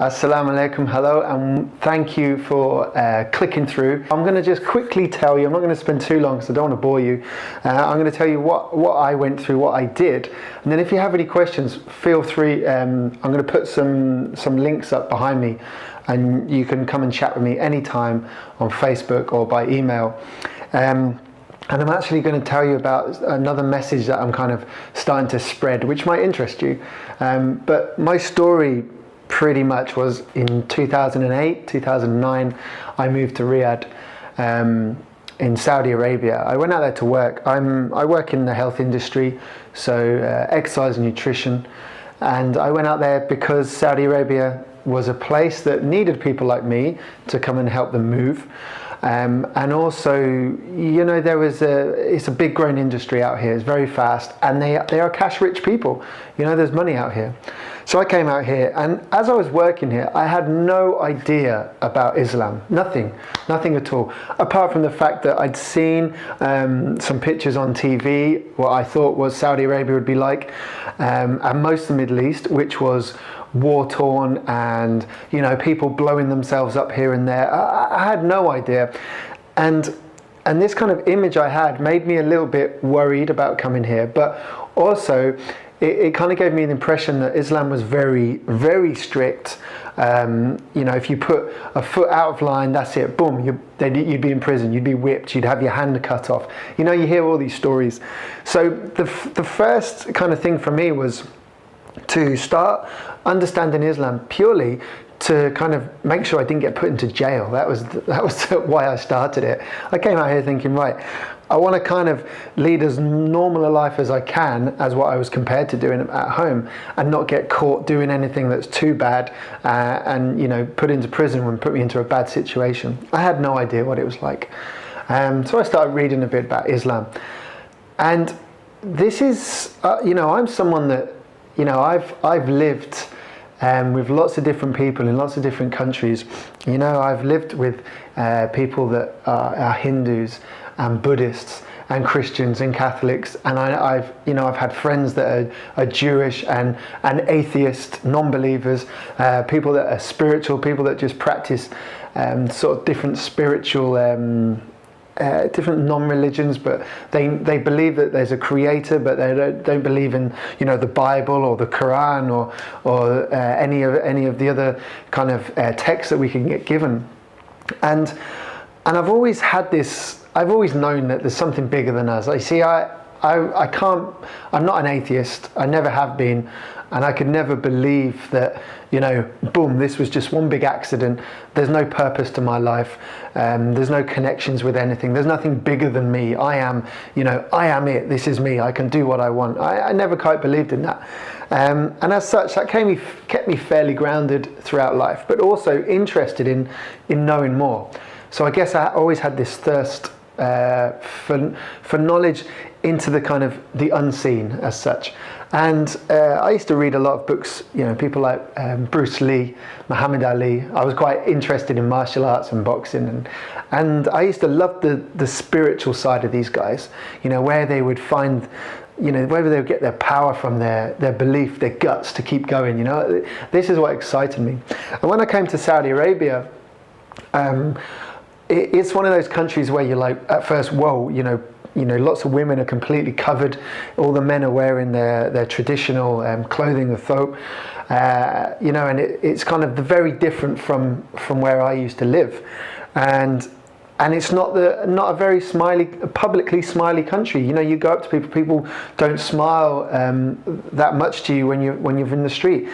Assalamu alaikum, hello, and thank you for clicking through. I'm going to just quickly tell you, I'm not going to spend too long because I don't want to bore you. I'm going to tell you what I went through, what I did, and then if you have any questions, feel free. I'm going to put some links up behind me, and you can come and chat with me anytime on Facebook or by email. And I'm actually going to tell you about another message that I'm kind of starting to spread, which might interest you. But my story pretty much was in 2008, 2009, I moved to Riyadh in Saudi Arabia. I went out there to work. I work in the health industry, so exercise and nutrition. And I went out there because Saudi Arabia was a place that needed people like me to come and help them move. And also, you know, it's a big growing industry out here. It's very fast, and they are cash rich people. You know, there's money out here. So I came out here, and as I was working here, I had no idea about Islam. Nothing at all. Apart from the fact that I'd seen some pictures on TV, what I thought was Saudi Arabia would be like, and most of the Middle East, which was war-torn and, you know, people blowing themselves up here and there. I had no idea. And this kind of image I had made me a little bit worried about coming here, but also it kind of gave me the impression that Islam was very, very strict. You know, if you put a foot out of line, that's it, boom, you'd be in prison, you'd be whipped, you'd have your hand cut off. You know, you hear all these stories. So the first kind of thing for me was to start understanding Islam purely to kind of make sure I didn't get put into jail. That was why I started it. I came out here thinking, right, I want to kind of lead as normal a life as I can, as what I was compared to doing at home, and not get caught doing anything that's too bad and, you know, put into prison and put me into a bad situation. I had no idea what it was like. So I started reading a bit about Islam. And this is, you know, I'm someone that, you know, I've lived with lots of different people in lots of different countries. You know, I've lived with people that are Hindus and Buddhists and Christians and Catholics, and I've had friends that are Jewish and atheist, non-believers, people that are spiritual, people that just practice sort of different spiritual different non-religions, but they believe that there's a creator, but they don't believe in, you know, the Bible or the Quran or any of the other kind of texts that we can get given. And I've always had this. I've always known that there's something bigger than us. I see. I can't. I'm not an atheist. I never have been, and I could never believe that, you know, boom, this was just one big accident. There's no purpose to my life. There's no connections with anything. There's nothing bigger than me. I am, you know, I am it. This is me. I can do what I want. I never quite believed in that. And as such, that kept me fairly grounded throughout life, but also interested in knowing more. So I guess I always had this thirst for knowledge into the kind of the unseen as such. And I used to read a lot of books, you know, people like Bruce Lee, Muhammad Ali. I was quite interested in martial arts and boxing, and I used to love the spiritual side of these guys, you know, where they would find, you know, whether they would get their power from their belief, their guts to keep going, you know. This is what excited me. And when I came to Saudi Arabia, it's one of those countries where you're like, at first, whoa, you know, lots of women are completely covered. All the men are wearing their traditional clothing, the thobe, you know, and it's kind of very different from where I used to live, and it's not a very publicly smiley country. You know, you go up to people don't smile that much to you when you're in the street.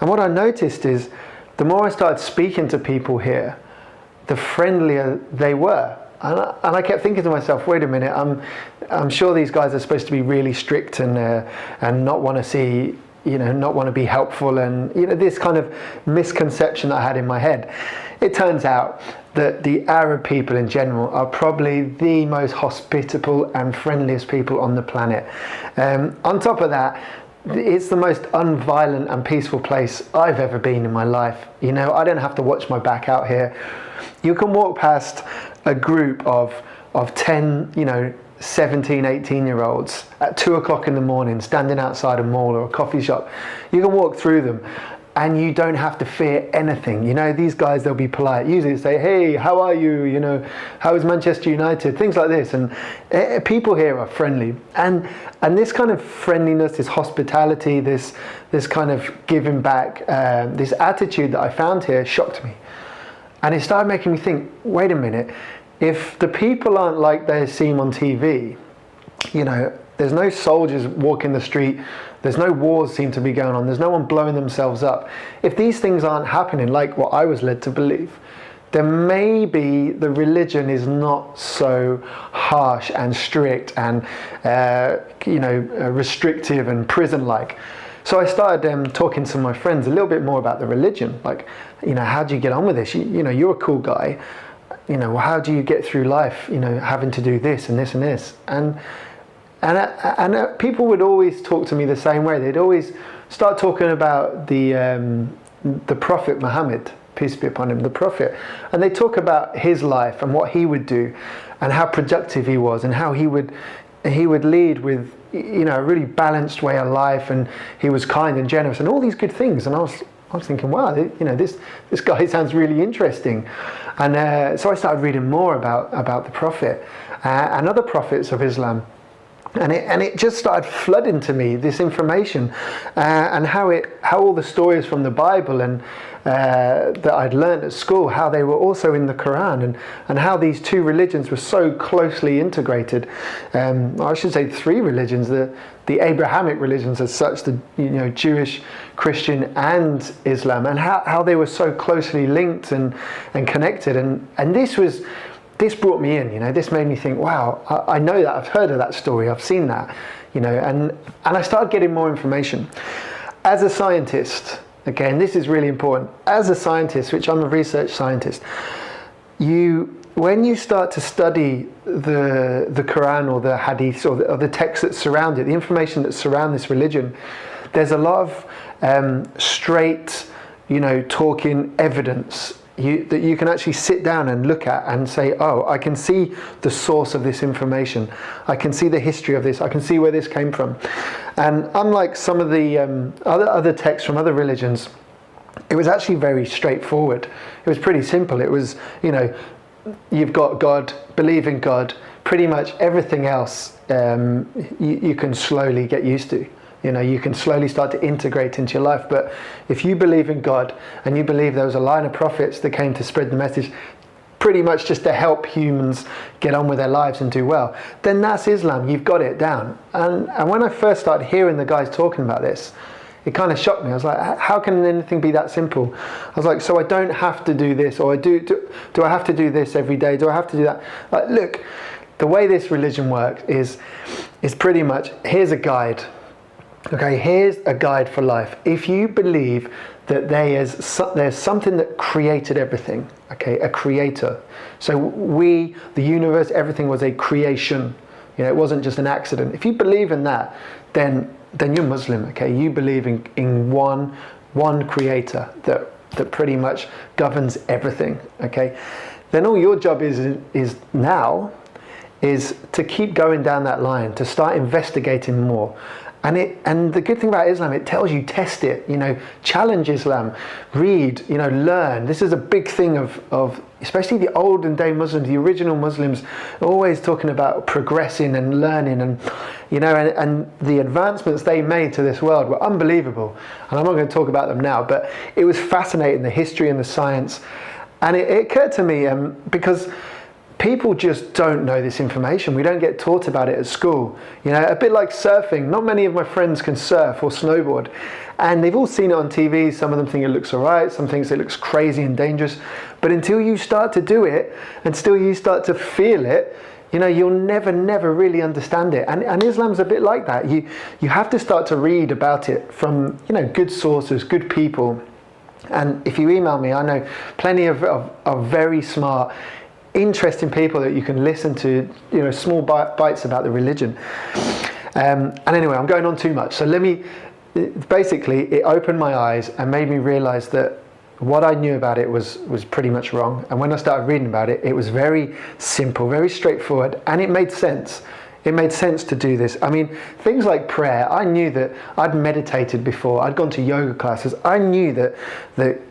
And what I noticed is, the more I started speaking to people here, the friendlier they were. And I kept thinking to myself, wait a minute, I'm sure these guys are supposed to be really strict and not want to see, you know, not want to be helpful, and, you know, this kind of misconception that I had in my head. It turns out that the Arab people in general are probably the most hospitable and friendliest people on the planet. On top of that, it's the most unviolent and peaceful place I've ever been in my life. You know, I don't have to watch my back out here. You can walk past a group of 10, you know, 17, 18-year-olds at 2 o'clock in the morning, standing outside a mall or a coffee shop. You can walk through them and you don't have to fear anything. You know, these guys, they'll be polite. Usually they say, hey, how are you? You know, how is Manchester United? Things like this. And people here are friendly. And this kind of friendliness, this hospitality, this kind of giving back, this attitude that I found here shocked me. And it started making me think, wait a minute, if the people aren't like they seem on TV, you know, there's no soldiers walking the street, there's no wars seem to be going on, there's no one blowing themselves up. If these things aren't happening like what I was led to believe, then maybe the religion is not so harsh and strict and restrictive and prison-like. So I started talking to my friends a little bit more about the religion. Like, you know, how do you get on with this? You know, you're a cool guy. You know, how do you get through life? You know, having to do this and this and this. And people would always talk to me the same way. They'd always start talking about the Prophet Muhammad, peace be upon him, the Prophet, and they talk about his life and what he would do, and how productive he was, and how he would lead with, you know, a really balanced way of life, and he was kind and generous and all these good things. And I was thinking, wow, you know, this guy sounds really interesting. And so I started reading more about the Prophet and other prophets of Islam. And it just started flooding to me, this information, and how all the stories from the Bible and that I'd learned at school, how they were also in the Quran, and how these two religions were so closely integrated. I should say three religions, the Abrahamic religions as such, the Jewish, Christian and Islam, and how they were so closely linked and connected. And this brought me in, you know, this made me think, wow, I know that, I've heard of that story, I've seen that, you know, and I started getting more information. As a scientist, again, this is really important, as a scientist, which I'm a research scientist, when you start to study the Quran or the Hadith or the texts that surround it, the information that surround this religion, there's a lot of straight, you know, talking evidence that you can actually sit down and look at and say, oh, I can see the source of this information. I can see the history of this. I can see where this came from. And unlike some of the other texts from other religions, it was actually very straightforward. It was pretty simple. It was, you know, you've got God, believe in God. Pretty much everything else you can slowly get used to. You know, you can slowly start to integrate into your life. But if you believe in God and you believe there was a line of prophets that came to spread the message, pretty much just to help humans get on with their lives and do well, then that's Islam. You've got it down. And when I first started hearing the guys talking about this, it kind of shocked me. I was like, how can anything be that simple? I was like, so I don't have to do this, or do I have to do this every day? Do I have to do that? Like, look, the way this religion works is pretty much, here's a guide. Okay, here's a guide for life. If you believe that there's something that created everything, okay, a creator. So the universe, everything was a creation. You know, it wasn't just an accident. If you believe in that, then you're Muslim, okay? You believe in one creator that pretty much governs everything, okay? Then all your job is to keep going down that line, to start investigating more. And the good thing about Islam, it tells you, test it, you know, challenge Islam, read, you know, learn. This is a big thing of especially the olden day Muslims, the original Muslims, always talking about progressing and learning, and you know, and the advancements they made to this world were unbelievable. And I'm not going to talk about them now, but it was fascinating, the history and the science. And it occurred to me because people just don't know this information. We don't get taught about it at school. You know, a bit like surfing. Not many of my friends can surf or snowboard. And they've all seen it on TV. Some of them think it looks all right. Some think it looks crazy and dangerous. But until you start to do it, until you start to feel it, you know, you'll never really understand it. And Islam's a bit like that. You have to start to read about it from, you know, good sources, good people. And if you email me, I know plenty of very smart, interesting people that you can listen to, you know, small bites about the religion. And anyway, I'm going on too much. So basically, it opened my eyes and made me realize that what I knew about it was pretty much wrong. And when I started reading about it, it was very simple, very straightforward, and it made sense. It made sense to do this. I mean, things like prayer, I knew that I'd meditated before, I'd gone to yoga classes. I knew that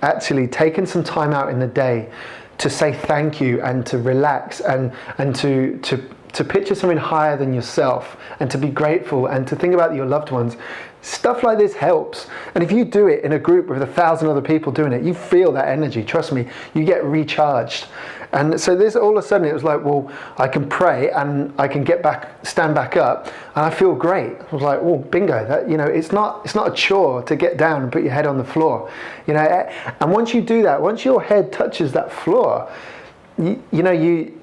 actually taking some time out in the day to say thank you and to relax and to picture something higher than yourself and to be grateful and to think about your loved ones, stuff like this helps. And if you do it in a group with 1,000 other people doing it, you feel that energy. Trust me, you get recharged. And so this, all of a sudden, it was like, well, I can pray and I can stand back up, and I feel great. I was like, oh, bingo! That, you know, it's not a chore to get down and put your head on the floor, you know. And once you do that, once your head touches that floor,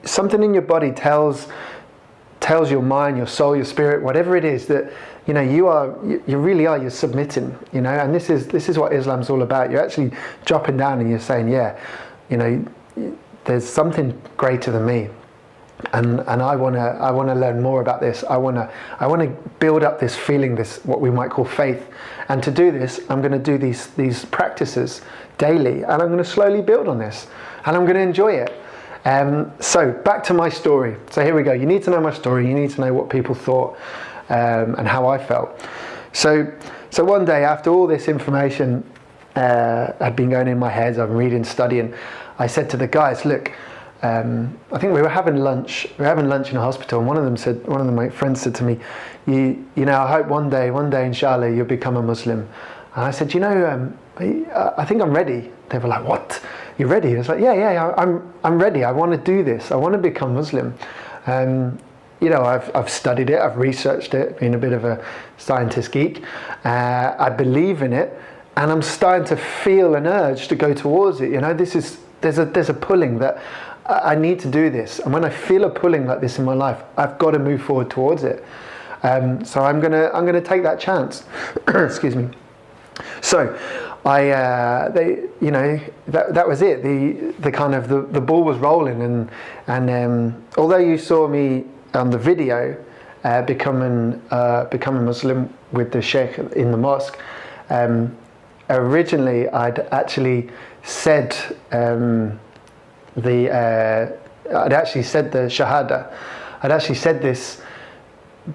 something in your body tells your mind, your soul, your spirit, whatever it is, that you're submitting, you know. And this is what Islam's all about. You're actually dropping down and you're saying, yeah, you know, there's something greater than me, and I want to learn more about this. I want to build up this feeling, this what we might call faith. And to do this, I'm going to do these practices daily, and I'm going to slowly build on this, and I'm going to enjoy it. So back to my story. So here we go. You need to know my story. You need to know what people thought and how I felt. So one day, after all this information had been going in my head, I'm reading, studying, I said to the guys, look, I think we were having lunch. We were having lunch in a hospital, and one of my friends said to me, you know, I hope one day, inshallah, you'll become a Muslim. And I said, you know, I think I'm ready. They were like, what? You're ready? I was like, yeah, I'm ready. I want to do this. I want to become Muslim. You know, I've studied it. I've researched it. Been a bit of a scientist geek. I believe in it, and I'm starting to feel an urge to go towards it. You know, there's a pulling that I need to do this, and when I feel a pulling like this in my life, I've got to move forward towards it. So I'm gonna take that chance. Excuse me. So that was it. The kind of the ball was rolling, and although you saw me on the video become a Muslim with the sheikh in the mosque, originally I'd actually said the Shahada. I'd actually said this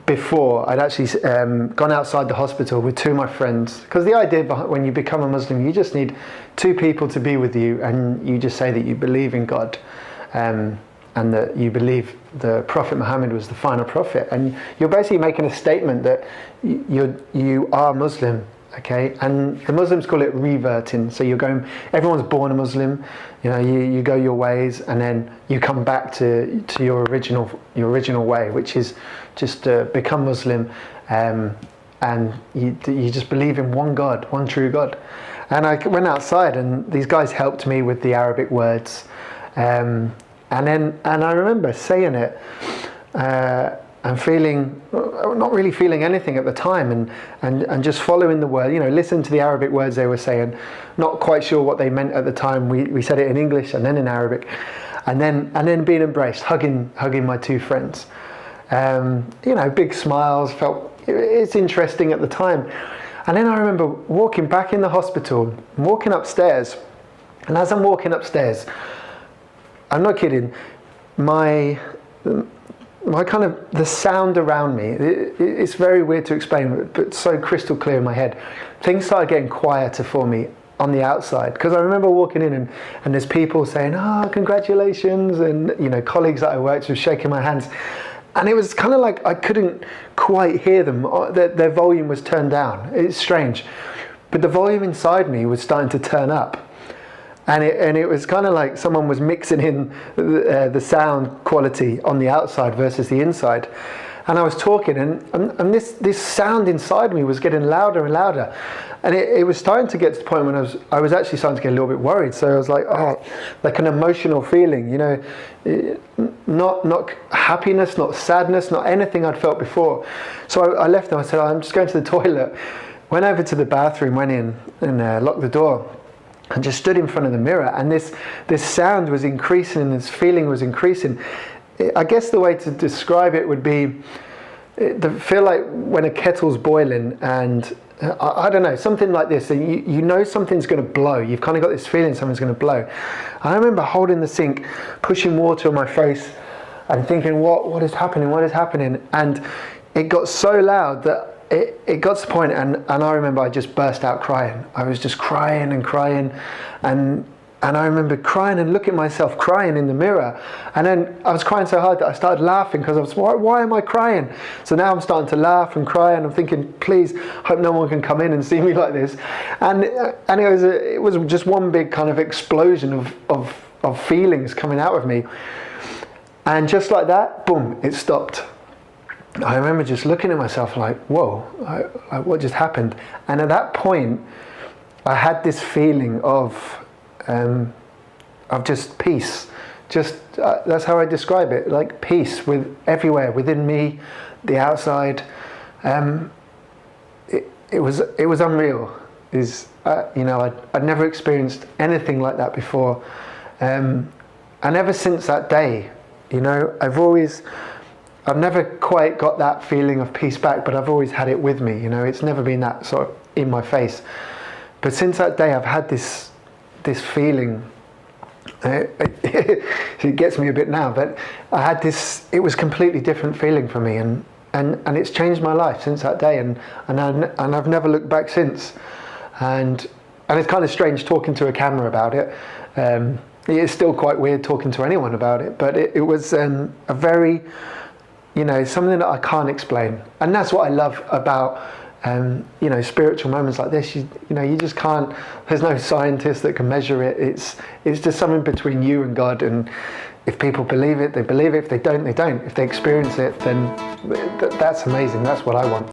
before. I'd actually gone outside the hospital with two of my friends, because the idea behind, when you become a Muslim, you just need two people to be with you, and you just say that you believe in God, and that you believe the Prophet Muhammad was the final prophet, and you're basically making a statement that you are Muslim. Okay, and the Muslims call it reverting. So everyone's born a Muslim, you know, you go your ways, and then you come back to your original way, which is just to become Muslim, and you just believe in one God, one true God. And I went outside, and these guys helped me with the Arabic words, and I remember saying it. And not really feeling anything at the time, and just following the word, you know, listen to the Arabic words they were saying, not quite sure what they meant at the time. We said it in English and then in Arabic, and then being embraced, hugging my two friends. You know, big smiles, it's interesting at the time. And then I remember walking back in the hospital, walking upstairs, and as I'm walking upstairs, I'm not kidding, my kind of, the sound around me, it's very weird to explain, but so crystal clear in my head. Things started getting quieter for me on the outside, because I remember walking in and there's people saying, oh, congratulations, and, you know, colleagues that I worked with shaking my hands, and it was kind of like I couldn't quite hear them. Their volume was turned down. It's strange, but the volume inside me was starting to turn up. And it was kind of like someone was mixing in the sound quality on the outside versus the inside. And I was talking, and this sound inside me was getting louder and louder. And it was starting to get to the point when I was actually starting to get a little bit worried. So I was like, oh, like an emotional feeling, you know, not happiness, not sadness, not anything I'd felt before. So I left and I said, oh, I'm just going to the toilet. Went over to the bathroom, went in and locked the door. And just stood in front of the mirror, and this sound was increasing, and this feeling was increasing. I guess the way to describe it would be feel like when a kettle's boiling, and I don't know, something like this, and you know something's going to blow. You've kind of got this feeling something's going to blow. I remember holding the sink, pushing water on my face, and thinking, what is happening? What is happening? And it got so loud that it got to the point, and I remember I just burst out crying. I was just crying and crying, and I remember crying and looking at myself crying in the mirror, and then I was crying so hard that I started laughing because I was, why am I crying? So now I'm starting to laugh and cry, and I'm thinking, please, hope no one can come in and see me like this. And it was just one big kind of explosion of feelings coming out of me, and just like that, boom, it stopped. I remember just looking at myself like, whoa, what just happened? And at that point, I had this feeling of just peace. Just that's how I describe it, like peace with everywhere within me, the outside. It was unreal. I'd never experienced anything like that before, and ever since that day, I've never quite got that feeling of peace back, but I've always had it with me. It's never been that sort of in my face. But since that day, I've had this feeling. It gets me a bit now, but I had this. It was a completely different feeling for me, and it's changed my life since that day, and I've never looked back since. And it's kind of strange talking to a camera about it. It's still quite weird talking to anyone about it, but it was a very, something that I can't explain. And that's what I love about, spiritual moments like this. You just can't, there's no scientist that can measure it. It's just something between you and God. And if people believe it, they believe it. If they don't, they don't. If they experience it, then that's amazing. That's what I want.